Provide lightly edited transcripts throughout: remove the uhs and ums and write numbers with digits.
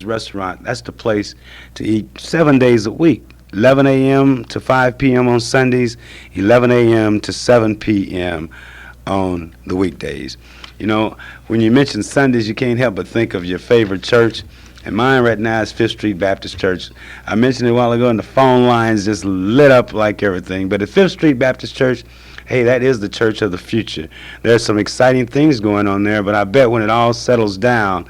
restaurant. That's the place to eat 7 days a week. 11 a.m. to 5 p.m. on Sundays, 11 a.m. to 7 p.m. on the weekdays. You know, when you mention Sundays, you can't help but think of your favorite church. And mine right now is Fifth Street Baptist Church. I mentioned it a while ago, and the phone lines just lit up like everything. But at Fifth Street Baptist Church, hey, that is the church of the future. There's some exciting things going on there, but I bet when it all settles down,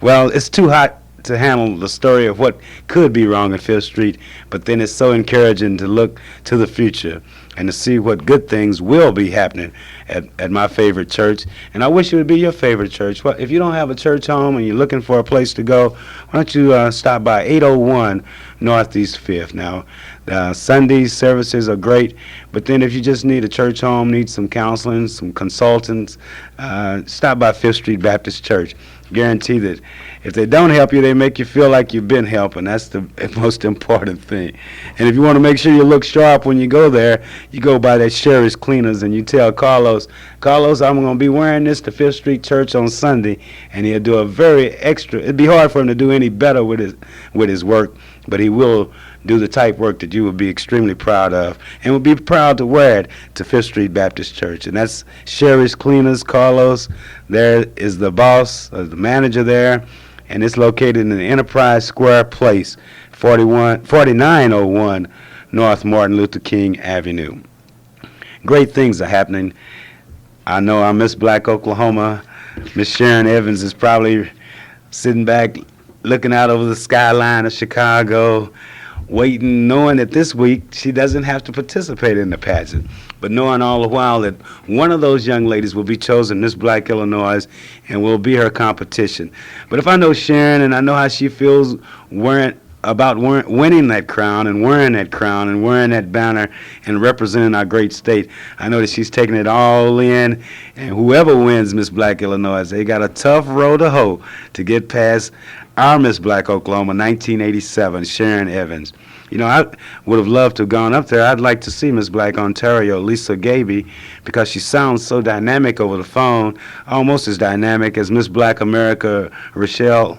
well, it's too hot to handle the story of what could be wrong at Fifth Street, but then it's so encouraging to look to the future and to see what good things will be happening at my favorite church. And I wish it would be your favorite church. Well, if you don't have a church home and you're looking for a place to go, why don't you stop by 801 Northeast 5th. Now, Sunday services are great, but then if you just need a church home, need some counseling, some consultants, stop by Fifth Street Baptist Church. Guarantee that if they don't help you, they make you feel like you've been helping. That's the most important thing. And if you want to make sure you look sharp when you go there, you go by that Sherry's Cleaners and you tell Carlos, I'm going to be wearing this to Fifth Street Church on Sunday, and he'll do a very extra. It'd be hard for him to do any better with his work, but he will do the type work that you would be extremely proud of and would be proud to wear it to Fifth Street Baptist Church. And that's Sherry's Cleaners. Carlos there is the boss, the manager there, and it's located in the Enterprise Square Place, 4901 North Martin Luther King Avenue. Great things are happening. I know I miss Black Oklahoma. Miss Sharon Evans is probably sitting back looking out over the skyline of Chicago, waiting, knowing that this week she doesn't have to participate in the pageant, but knowing all the while that one of those young ladies will be chosen Miss Black Illinois and will be her competition. But if I know Sharon and I know how she feels winning that crown and wearing that banner and representing our great state, I know that she's taking it all in, and whoever wins Miss Black Illinois, they got a tough road to hoe to get past our Miss Black Oklahoma 1987, Sharon Evans. You know, I would have loved to have gone up there. I'd like to see Miss Black Ontario, Lisa Gaby, because she sounds so dynamic over the phone, almost as dynamic as Miss Black America, Rachel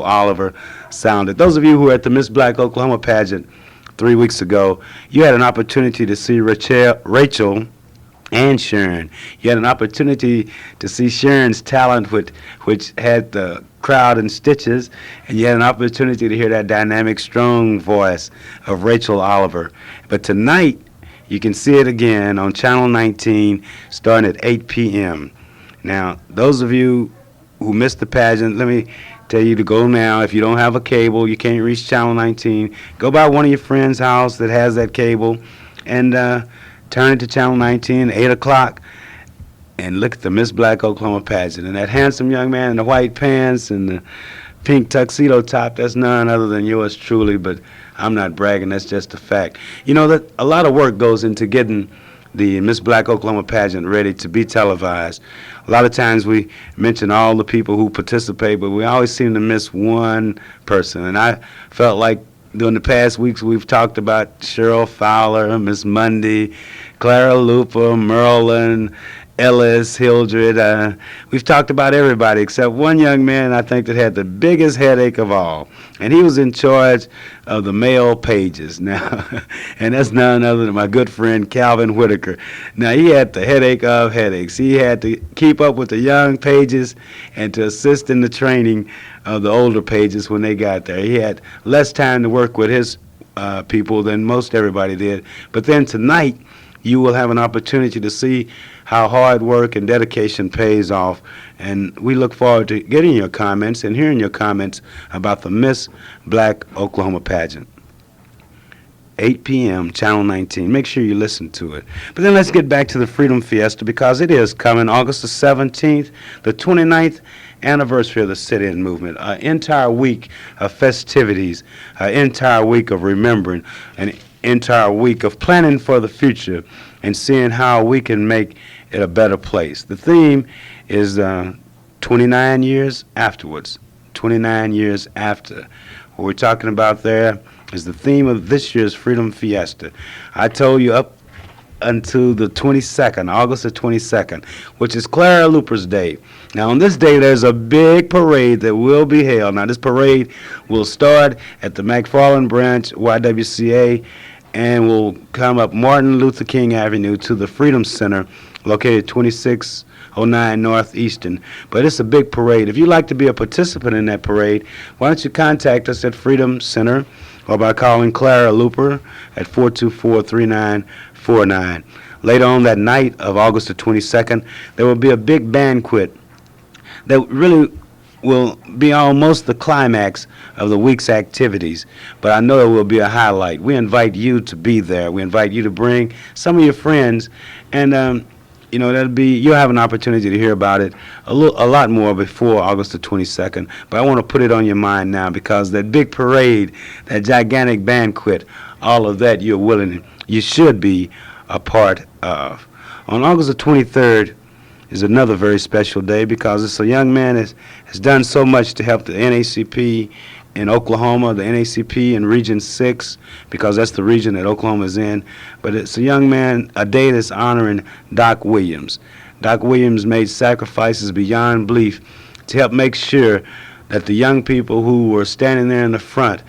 Oliver sounded. Those of you who were at the Miss Black Oklahoma pageant 3 weeks ago, you had an opportunity to see Rachel and Sharon. You had an opportunity to see Sharon's talent, which had the crowd in stitches, and you had an opportunity to hear that dynamic, strong voice of Rachel Oliver. But tonight, you can see it again on Channel 19, starting at 8 p.m. Now, those of you who missed the pageant, let me tell you to go now. If you don't have a cable, you can't reach Channel 19, go by one of your friends' house that has that cable, and turn it to Channel 19, 8 o'clock, and look at the Miss Black Oklahoma pageant. And that handsome young man in the white pants and the pink tuxedo top, that's none other than yours truly, but I'm not bragging, that's just a fact. You know, that a lot of work goes into getting the Miss Black Oklahoma pageant ready to be televised. A lot of times we mention all the people who participate, but we always seem to miss one person. And I felt like during the past weeks we've talked about Cheryl Fowler, Miss Mundy, Clara, Luper, Merlin, Ellis, Hildred. We've talked about everybody except one young man, I think, that had the biggest headache of all. And he was in charge of the male pages now. And that's none other than my good friend Calvin Whitaker. Now, he had the headache of headaches. He had to keep up with the young pages and to assist in the training of the older pages when they got there. He had less time to work with his people than most everybody did. But then tonight, you will have an opportunity to see how hard work and dedication pays off. And we look forward to getting your comments and hearing your comments about the Miss Black Oklahoma pageant. 8 p.m., Channel 19. Make sure you listen to it. But then let's get back to the Freedom Fiesta, because it is coming August the 17th, the 29th anniversary of the sit-in movement, an entire week of festivities, an entire week of remembering, an entire week of planning for the future and seeing how we can make it a better place. The theme is 29 years afterwards, 29 years after. What we're talking about there is the theme of this year's Freedom Fiesta. I told you up until the 22nd, August the 22nd, which is Clara Luper's Day. Now, on this day, there's a big parade that will be held. Now, this parade will start at the McFarland Branch YWCA and will come up Martin Luther King Avenue to the Freedom Center, located 2609 Northeastern. But it's a big parade. If you'd like to be a participant in that parade, why don't you contact us at Freedom Center or by calling Clara Luper at 424-3949. Later on that night of August the 22nd, there will be a big banquet that really will be almost the climax of the week's activities, but I know it will be a highlight. We invite you to be there. We invite you to bring some of your friends, and you'll have an opportunity to hear about it a lot more before August the 22nd. But I want to put it on your mind now, because that big parade, that gigantic banquet, all of that you should be a part of. On August the 23rd is another very special day, because it's a young man that has done so much to help the NACP in Oklahoma, the NACP in Region 6, because that's the region that Oklahoma is in. But it's a young man, a day that's honoring Doc Williams. Doc Williams made sacrifices beyond belief to help make sure that the young people who were standing there in the front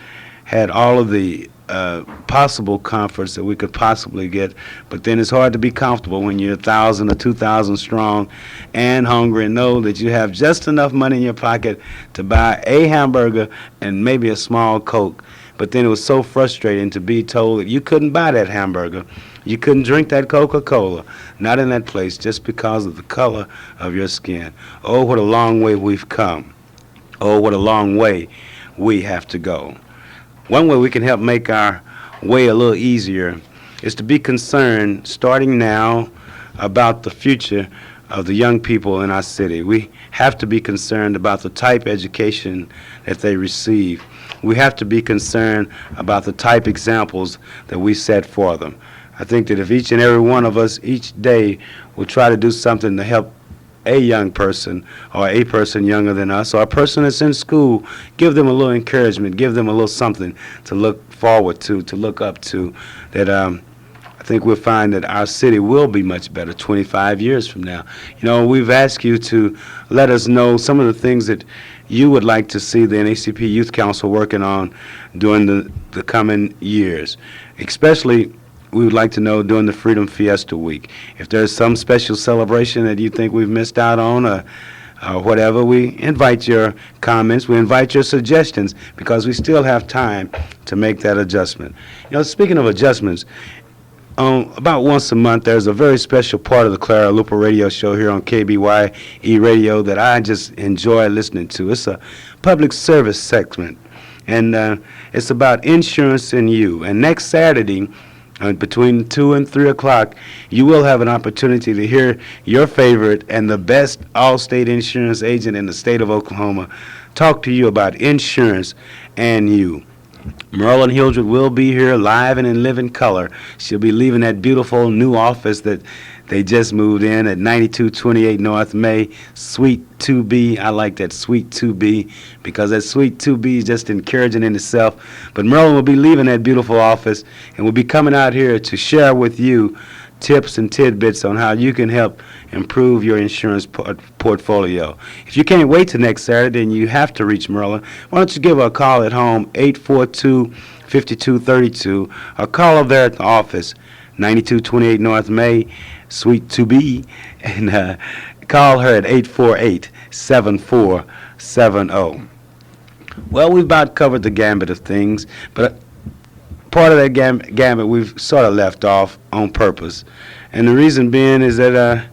had all of the possible comforts that we could possibly get. But then it's hard to be comfortable when you're 1,000 or 2,000 strong and hungry and know that you have just enough money in your pocket to buy a hamburger and maybe a small Coke. But then it was so frustrating to be told that you couldn't buy that hamburger, you couldn't drink that Coca-Cola, not in that place, just because of the color of your skin. Oh, what a long way we've come. Oh, what a long way we have to go. One way we can help make our way a little easier is to be concerned, starting now, about the future of the young people in our city. We have to be concerned about the type education that they receive. We have to be concerned about the type examples that we set for them. I think that if each and every one of us each day will try to do something to help a young person, or a person younger than us, or a person that's in school, give them a little encouragement, give them a little something to look forward to look up to, that I think we'll find that our city will be much better 25 years from now. We've asked you to let us know some of the things that you would like to see the NACP Youth Council working on during the coming years. Especially, we would like to know during the Freedom Fiesta Week. If there's some special celebration that you think we've missed out on, or whatever, we invite your comments, we invite your suggestions, because we still have time to make that adjustment. Speaking of adjustments, about once a month, there's a very special part of the Clara Luper radio show here on KBYE Radio that I just enjoy listening to. It's a public service segment, and it's about insurance and you. And next Saturday, between 2 and 3 o'clock, you will have an opportunity to hear your favorite and the best all-state insurance agent in the state of Oklahoma talk to you about insurance and you. Merlin Hildred will be here live and in living color. She'll be leaving that beautiful new office that they just moved in at 9228 North May, Suite 2B. I like that, Suite 2B, because that Suite 2B is just encouraging in itself. But Merlin will be leaving that beautiful office and will be coming out here to share with you tips and tidbits on how you can help improve your insurance portfolio. If you can't wait till next Saturday and you have to reach Merlin, why don't you give her a call at home, 842-5232, or call her there at the office, 9228 North May, Suite 2B, and call her at 848-7470. Well, we've about covered the gambit of things, but part of that gambit we've sort of left off on purpose. And the reason being is that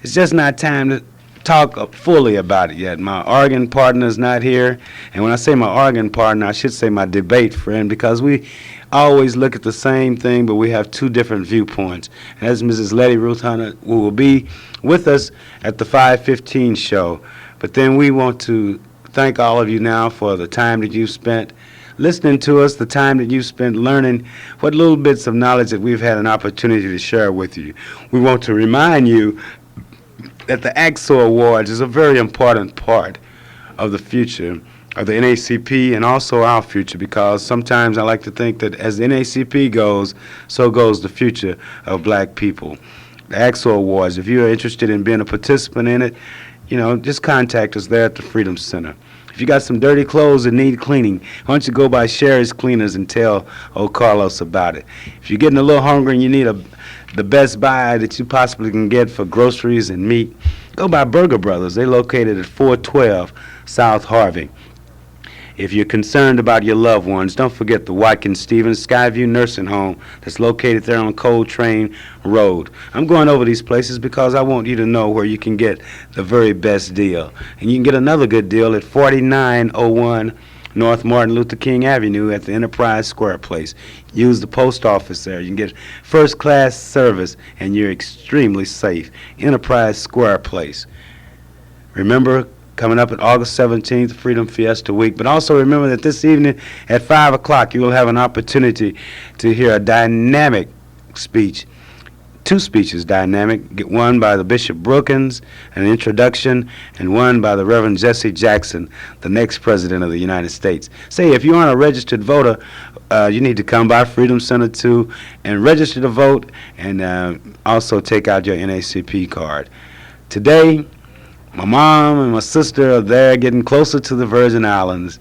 it's just not time to talk fully about it yet. My organ partner's not here. And when I say my organ partner, I should say my debate friend, because we always look at the same thing, but we have two different viewpoints. And that's Mrs. Letty Ruth Hunter, who will be with us at the 5:15 show. But then we want to thank all of you now for the time that you've spent listening to us, the time that you've spent learning what little bits of knowledge that we've had an opportunity to share with you. We want to remind you that the AXO Awards is a very important part of the future of the NACP and also our future, because sometimes I like to think that as the NACP goes, so goes the future of black people. The AXO Awards, if you're interested in being a participant in it, just contact us there at the Freedom Center. If you got some dirty clothes that need cleaning, why don't you go by Sherry's Cleaners and tell old Carlos about it. If you're getting a little hungry and you need the best buy that you possibly can get for groceries and meat, go by Burger Brothers. They're located at 412 South Harvey. If you're concerned about your loved ones, don't forget the Watkins Stevens Skyview Nursing Home that's located there on Coltrane Road. I'm going over these places because I want you to know where you can get the very best deal. And you can get another good deal at 4901 North Martin Luther King Avenue at the Enterprise Square Place. Use the post office there. You can get first-class service, and you're extremely safe. Enterprise Square Place. Remember, coming up at August 17th, Freedom Fiesta Week. But also remember that this evening at 5 o'clock, you will have an opportunity to hear a dynamic speech. Two speeches dynamic, one by the Bishop Brookins, an introduction, and one by the Reverend Jesse Jackson, the next President of the United States. Say, if you aren't a registered voter, you need to come by Freedom Center too and register to vote, and also take out your NACP card. Today, my mom and my sister are there getting closer to the Virgin Islands,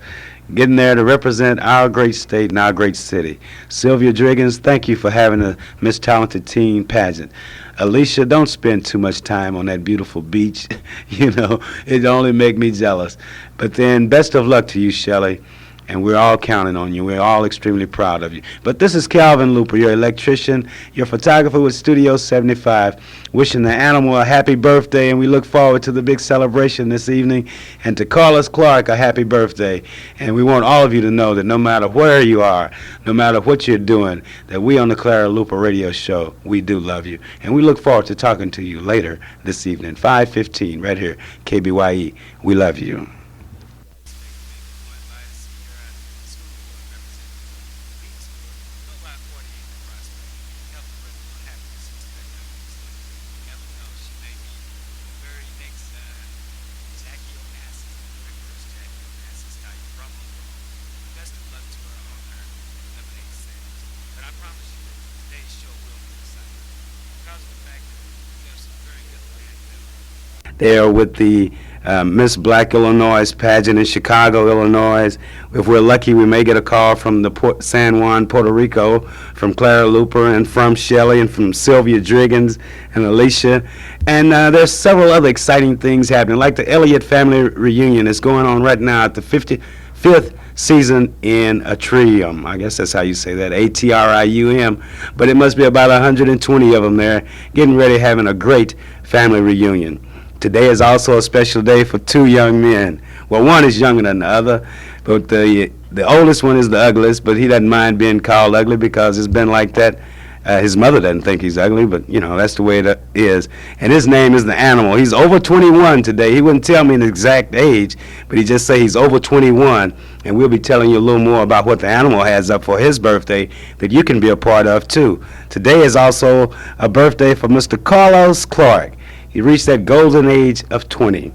getting there to represent our great state and our great city. Sylvia Driggins, thank you for having a Miss Talented Teen pageant. Alicia, don't spend too much time on that beautiful beach. It only make me jealous. But then, best of luck to you, Shelley. And we're all counting on you. We're all extremely proud of you. But this is Calvin Luper, your electrician, your photographer with Studio 75, wishing the animal a happy birthday, and we look forward to the big celebration this evening. And to Carlos Clark, a happy birthday. And we want all of you to know that no matter where you are, no matter what you're doing, that we on the Clara Luper Radio Show, we do love you. And we look forward to talking to you later this evening, 5:15, right here, KBYE. We love you. They are with the Miss Black Illinois pageant in Chicago, Illinois. If we're lucky, we may get a call from the San Juan, Puerto Rico, from Clara Luper and from Shelley and from Sylvia Driggins and Alicia. And there's several other exciting things happening, like the Elliott family reunion is going on right now at the 55th season in Atrium. I guess that's how you say that, Atrium. But it must be about 120 of them there getting ready, having a great family reunion. Today is also a special day for two young men. Well, one is younger than the other, but the oldest one is the ugliest, but he doesn't mind being called ugly because it's been like that. His mother doesn't think he's ugly, but, that's the way it is. And his name is the Animal. He's over 21 today. He wouldn't tell me an exact age, but he just say he's over 21, and we'll be telling you a little more about what the Animal has up for his birthday that you can be a part of, too. Today is also a birthday for Mr. Carlos Clark. He reached that golden age of 20.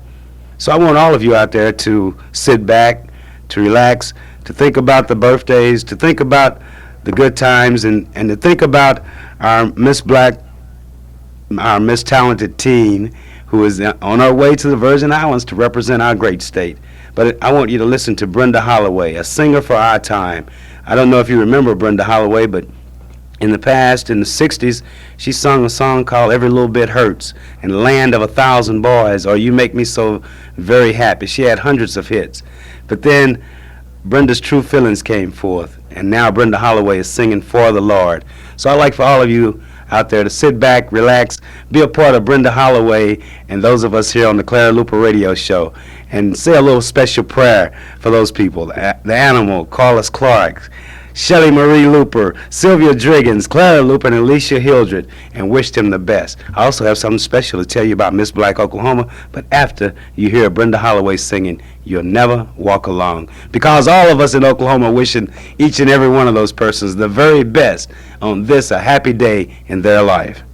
So I want all of you out there to sit back, to relax, to think about the birthdays, to think about the good times, and to think about our Miss Black, our Miss Talented Teen, who is on her way to the Virgin Islands to represent our great state. But I want you to listen to Brenda Holloway, a singer for our time. I don't know if you remember Brenda Holloway, but in the past, in the 60s, she sung a song called Every Little Bit Hurts and Land of a Thousand Boys, or You Make Me So Very Happy. She had hundreds of hits. But then Brenda's True Feelings came forth, and now Brenda Holloway is singing For the Lord. So I'd like for all of you out there to sit back, relax, be a part of Brenda Holloway and those of us here on the Clara Luper Radio Show, and say a little special prayer for those people, the Animal, Carlos Clark, Shelley Marie Luper, Sylvia Driggins, Clara Luper, and Alicia Hildred, and wish them the best. I also have something special to tell you about Miss Black Oklahoma, but after you hear Brenda Holloway singing You'll Never Walk Alone, because all of us in Oklahoma are wishing each and every one of those persons the very best on this, a happy day in their life.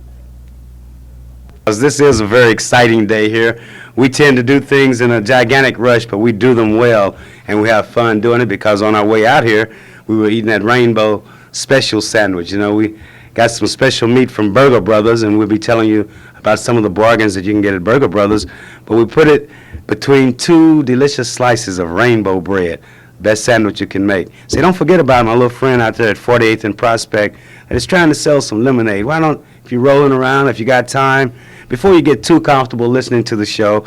This is a very exciting day here. We tend to do things in a gigantic rush, but we do them well, and we have fun doing it because on our way out here, we were eating that rainbow special sandwich. You know, we got some special meat from Burger Brothers, and we'll be telling you about some of the bargains that you can get at Burger Brothers. But we put it between two delicious slices of rainbow bread. Best sandwich you can make. See, don't forget about my little friend out there at 48th and Prospect that is trying to sell some lemonade. Why don't, if you're rolling around, if you got time, before you get too comfortable listening to the show,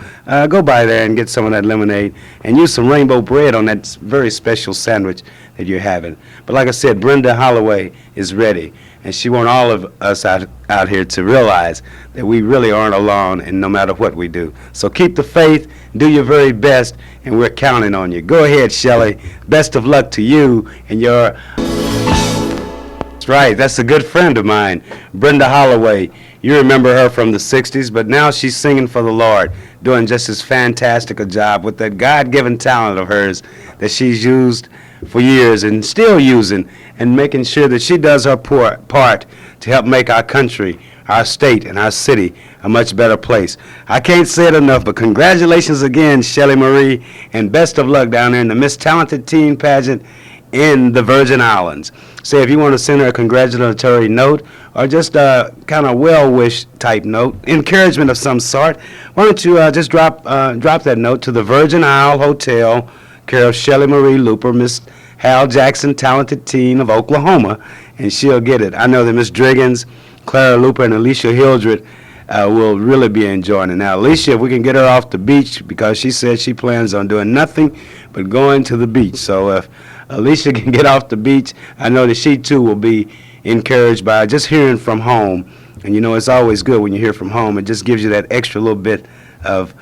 go by there and get some of that lemonade and use some rainbow bread on that very special sandwich that you're having. But like I said, Brenda Holloway is ready, and she wants all of us out here to realize that we really aren't alone, and no matter what we do. So keep the faith, do your very best, and we're counting on you. Go ahead, Shelley. Best of luck to you and your... That's right, that's a good friend of mine, Brenda Holloway. You remember her from the 60s, but now she's singing for the Lord, doing just as fantastic a job with that God-given talent of hers that she's used for years and still using, and making sure that she does her part to help make our country, our state, and our city a much better place. I can't say it enough, but congratulations again, Shelley Marie, and best of luck down there in the Miss Talented Teen Pageant in the Virgin Islands. Say if you want to send her a congratulatory note or just a kind of well-wish type note, encouragement of some sort, why don't you just drop that note to the Virgin Isle Hotel, care of Shelley Marie Luper, Miss Hal Jackson, Talented Teen of Oklahoma, and she'll get it. I know that Miss Driggins, Clara Luper, and Alicia Hildred will really be enjoying it. Now, Alicia, if we can get her off the beach, because she said she plans on doing nothing but going to the beach. So if Alicia can get off the beach, I know that she too will be encouraged by just hearing from home. And you know, it's always good when you hear from home. It just gives you that extra little bit of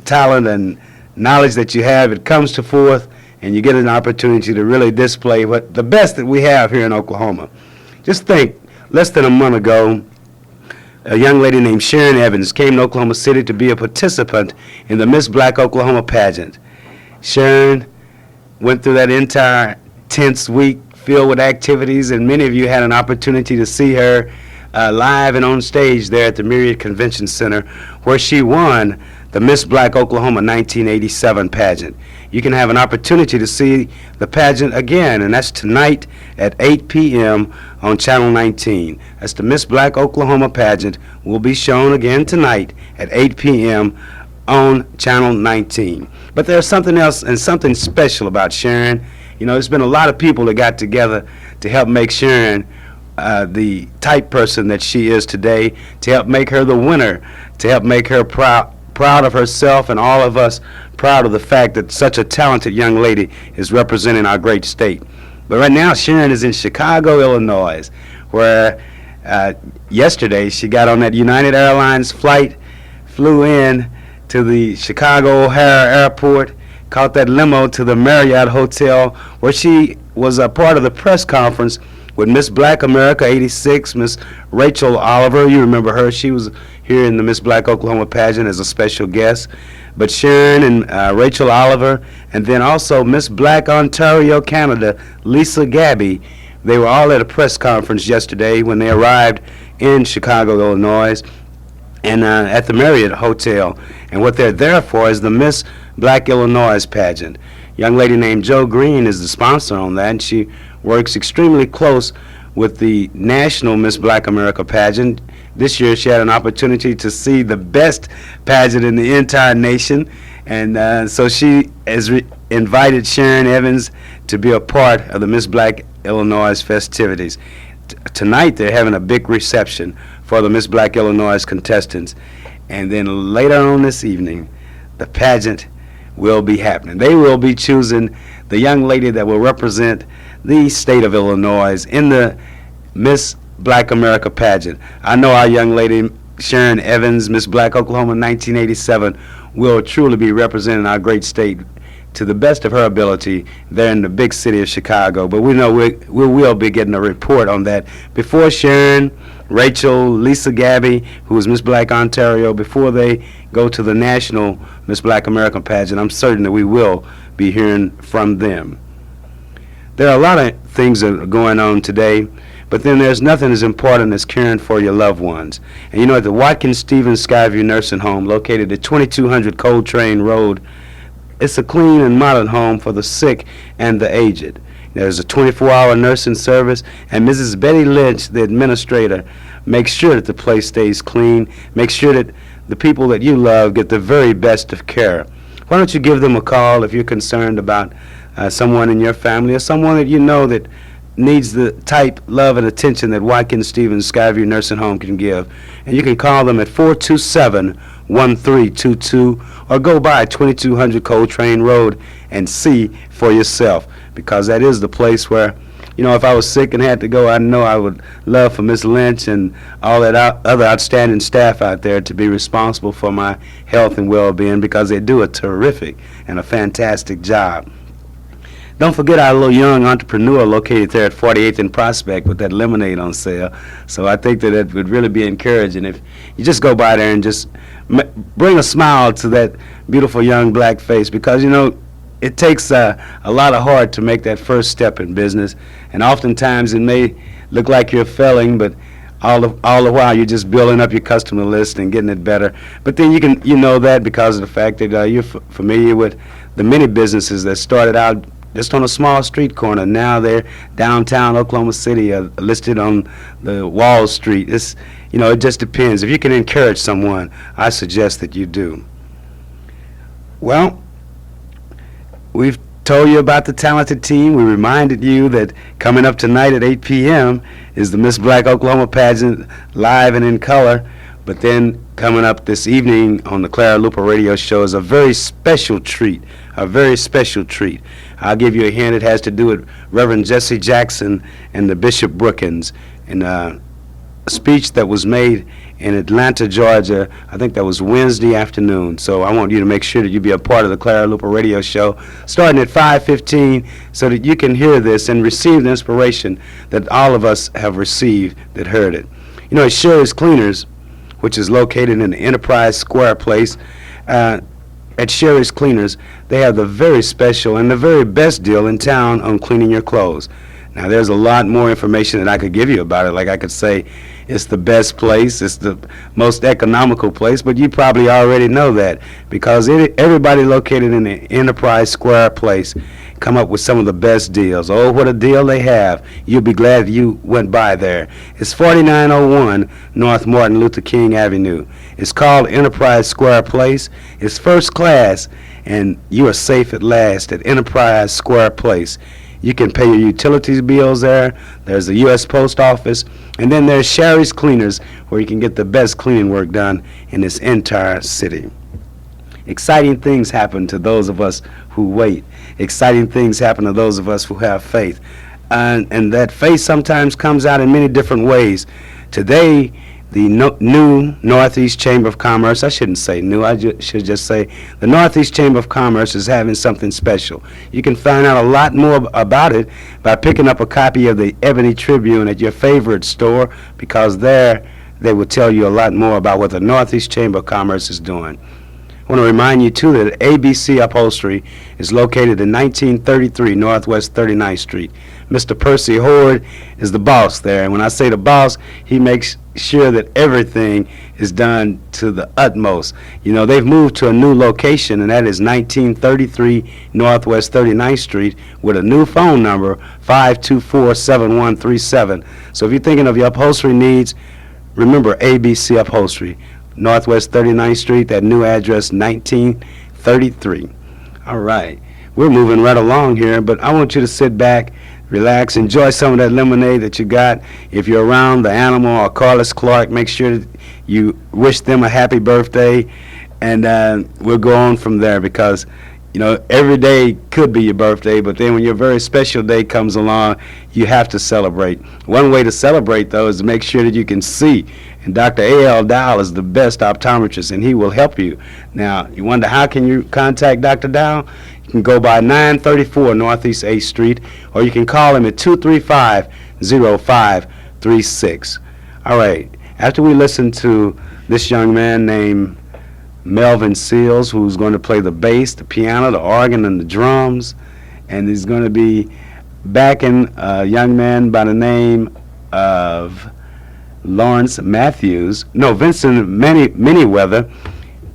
talent and knowledge that you have. It comes to forth, and you get an opportunity to really display what the best that we have here in Oklahoma. Just think, less than a month ago, a young lady named Sharon Evans came to Oklahoma City to be a participant in the Miss Black Oklahoma pageant. Sharon went through that entire tense week filled with activities, and many of you had an opportunity to see her live and on stage there at the Myriad Convention Center, where she won the Miss Black Oklahoma 1987 pageant. You can have an opportunity to see the pageant again, and that's tonight at 8 p.m. on Channel 19. That's the Miss Black Oklahoma pageant. Will be shown again tonight at 8 p.m. on Channel 19. But there's something else and something special about Sharon. You know, there's been a lot of people that got together to help make Sharon the type person that she is today, to help make her the winner, to help make her proud of herself, and all of us proud of the fact that such a talented young lady is representing our great state. But right now, Sharon is in Chicago, Illinois, where yesterday she got on that United Airlines flight, flew in to the Chicago O'Hare Airport, caught that limo to the Marriott Hotel, where she was a part of the press conference with Miss Black America 86, Miss Rachel Oliver. You remember her. She was here in the Miss Black Oklahoma pageant as a special guest. But Sharon and Rachel Oliver, and then also Miss Black Ontario, Canada, Lisa Gabby, they were all at a press conference yesterday when they arrived in Chicago, Illinois, and at the Marriott Hotel. And what they're there for is the Miss Black Illinois pageant. Young lady named Jo Green is the sponsor on that, and she works extremely close with the National Miss Black America pageant. This year she had an opportunity to see the best pageant in the entire nation, and so she has invited Sharon Evans to be a part of the Miss Black Illinois festivities. Tonight they're having a big reception for the Miss Black Illinois contestants, and then later on this evening the pageant will be happening. They will be choosing the young lady that will represent the state of Illinois in the Miss Black America pageant. I know our young lady Sharon Evans, Miss Black Oklahoma 1987, will truly be representing our great state to the best of her ability there in the big city of Chicago. But we know we will be getting a report on that before Sharon, Rachel, Lisa Gabby, who is Miss Black Ontario, before they go to the National Miss Black America pageant. I'm certain that we will be hearing from them. There are a lot of things that are going on today, But then there's nothing as important as caring for your loved ones. And you know, at the Watkins Stevens Skyview Nursing Home, located at 2200 Coltrane Road, it's a clean and modern home for the sick and the aged. There's a 24-hour nursing service, and Mrs. Betty Lynch, the administrator, makes sure that the place stays clean, makes sure that the people that you love get the very best of care. Why don't you give them a call if you're concerned about someone in your family or someone that you know that needs the type love and attention that Watkins Stevens Skyview Nursing Home can give. And you can call them at 427-1322 or go by 2200 Coltrane Road and see for yourself, because that is the place where, you know, if I was sick and had to go, I know I would love for Miss Lynch and all that other outstanding staff out there to be responsible for my health and well-being, because they do a terrific and a fantastic job. Don't forget our little young entrepreneur located there at 48th and Prospect with that lemonade on sale. So I think that it would really be encouraging if you just go by there and just bring a smile to that beautiful young black face, because, you know, it takes a lot of heart to make that first step in business, and oftentimes it may look like you're failing, but all the while you're just building up your customer list and getting it better. But then you know that because of the fact that you're familiar with the many businesses that started out just on a small street corner. Now they're downtown Oklahoma City, listed on the Wall Street. It's, you know, it just depends. If you can encourage someone, I suggest that you do. Well, we've told you about the talented team. We reminded you that coming up tonight at 8 p.m. is the Miss Black Oklahoma pageant, live and in color. But then coming up this evening on the Clara Luper radio show is a very special treat, a very special treat. I'll give you a hint. It has to do with Reverend Jesse Jackson and the Bishop Brookins in a speech that was made in Atlanta, Georgia. I think that was Wednesday afternoon. So I want you to make sure that you be a part of the Clara Luper radio show starting at 5:15 so that you can hear this and receive the inspiration that all of us have received that heard it. You know, at Sherry's Cleaners, which is located in the Enterprise Square Place, at Sherry's Cleaners, they have the very special and the very best deal in town on cleaning your clothes. Now, there's a lot more information that I could give you about it. Like I could say it's the best place, it's the most economical place, but you probably already know that, because everybody located in the Enterprise Square Place come up with some of the best deals. Oh, what a deal they have. You'll be glad you went by there. It's 4901 North Martin Luther King Avenue. It's called Enterprise Square Place. It's first class, and you are safe at last at Enterprise Square Place. You can pay your utilities bills there. There's the U.S. Post Office. And then there's Sherry's Cleaners, where you can get the best cleaning work done in this entire city. Exciting things happen to those of us who wait. Exciting things happen to those of us who have faith. And that faith sometimes comes out in many different ways. Today, the new Northeast Chamber of Commerce, I shouldn't say new, I should just say the Northeast Chamber of Commerce is having something special. You can find out a lot more about it by picking up a copy of the Ebony Tribune at your favorite store, because there they will tell you a lot more about what the Northeast Chamber of Commerce is doing. I want to remind you, too, that ABC Upholstery is located in 1933 Northwest 39th Street. Mr. Percy Horde is the boss there, and when I say the boss, he makes sure that everything is done to the utmost. You know, they've moved to a new location, and that is 1933 Northwest 39th Street with a new phone number, 524-7137. So if you're thinking of your upholstery needs, remember ABC Upholstery, Northwest 39th Street, that new address, 1933. All right, we're moving right along here, but I want you to sit back, relax, enjoy some of that lemonade that you got. If you're around the Animal or Carlos Clark, make sure that you wish them a happy birthday, and we'll go on from there, because, you know, every day could be your birthday, but then when your very special day comes along, you have to celebrate. One way to celebrate, though, is to make sure that you can see. And Dr. A.L. Dow is the best optometrist, and he will help you. Now, you wonder, how can you contact Dr. Dow? You can go by 934 Northeast 8th Street, or you can call him at 235-0536. All right, after we listen to this young man named Melvin Seals, who's going to play the bass, the piano, the organ, and the drums, and he's going to be backing a young man by the name of Vincent Manyweather.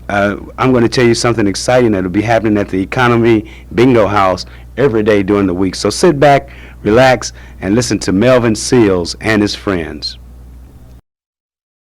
I'm going to tell you something exciting that will be happening at the Economy Bingo House every day during the week. So sit back, relax, and listen to Melvin Seals and his friends.